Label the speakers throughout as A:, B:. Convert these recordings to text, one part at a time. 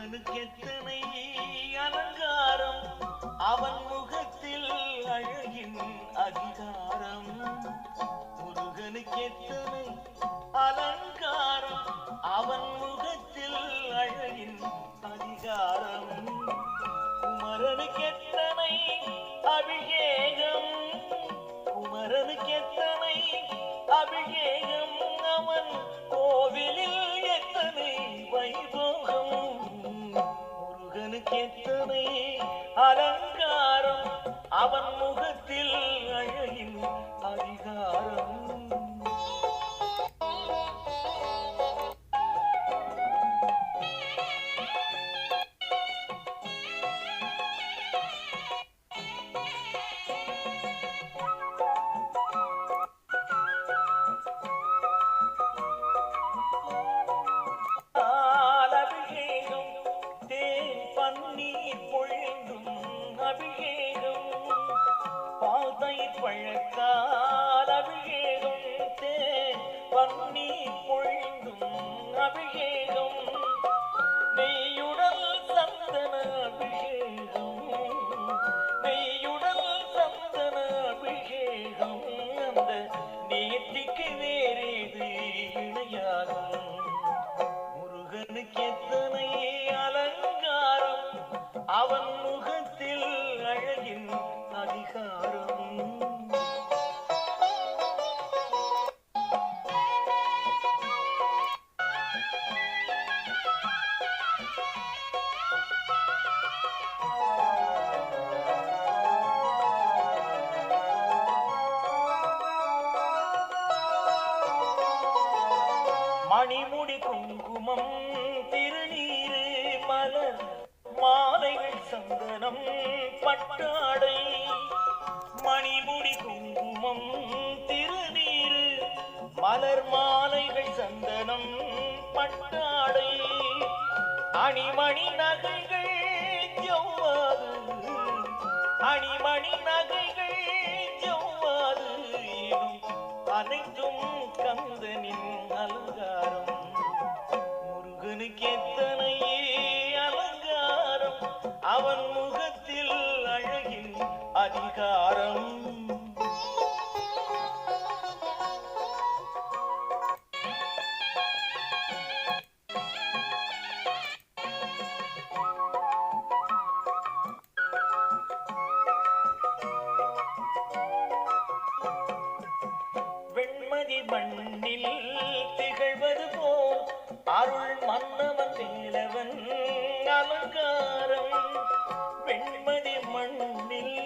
A: முருகனுக்கு எத்தனை அலங்காரம், அவன் முகத்தில் அழகின் அதிகாரம். முருகனுக்கு எத்தனை அலங்காரம், அவன் முகத்தில் அழகின் அதிகாரம். குமரனுக்கு எத்தனை அபிஷேகம், குமரனுக்கு எத்தனை அபிஷேகம், அவன் கோவிலில் எத்தனை வைபோகம். முருகனுக்கு எத்தனை அலங்காரம், அவன் முகத்தில் அழகின் அதிகாரம். பழத்தால் அபிஷேகம், தேன் பன்னீர் பொழிந்தும் அபிஷேகம், நெய்யுடல் சந்தன அபிஷேகம், நெய்யுடல் சந்தன அபிஷேகம். அந்த நேர்த்திக்கு வேறேது இணையாகும். முருகனுக்கு எத்தனை அலங்காரம், அவன் முகத்தில் அழகின் அதிகாரம். மணிமுடி குங்குமம் திருநீரு மலர் மாலைகள் சந்தனம் பட்டாடை. மணிமுடி குங்குமம் திருநீரு மலர் மாலைகள் சந்தனம் பட்டாடை. அணிமணி நகைகள் ஜவ்வாது, அணிமணி நகைகள் ஜவ்வாது, அனைத்தும் கந்தனின் அலங்காரம். முருகனுக்கு எத்தனை அலங்காரம், அவன் முகத்தில் அழகின் அதிகாரம். வெண்மதி மண்ணில் திகழ்வது போல் அருள் மன்னவன் வேலவன் அலங்காரம். வெண்மதி மண்ணில்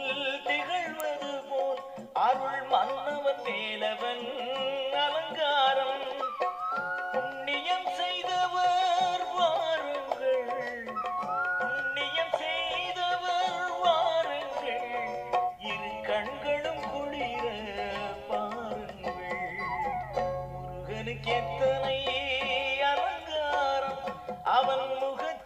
A: திகழ்வது போல் அருள் மன்னவன் வேலவன் அலங்காரம். புண்ணியம் செய்தவர் வாருங்கள், புண்ணியம் செய்தவர் வாருங்கள், இரு கண்களும் குளிர பாருங்கள். முருகனுக்கு எத்தனை அலங்காரம், அவன் முகத்தில்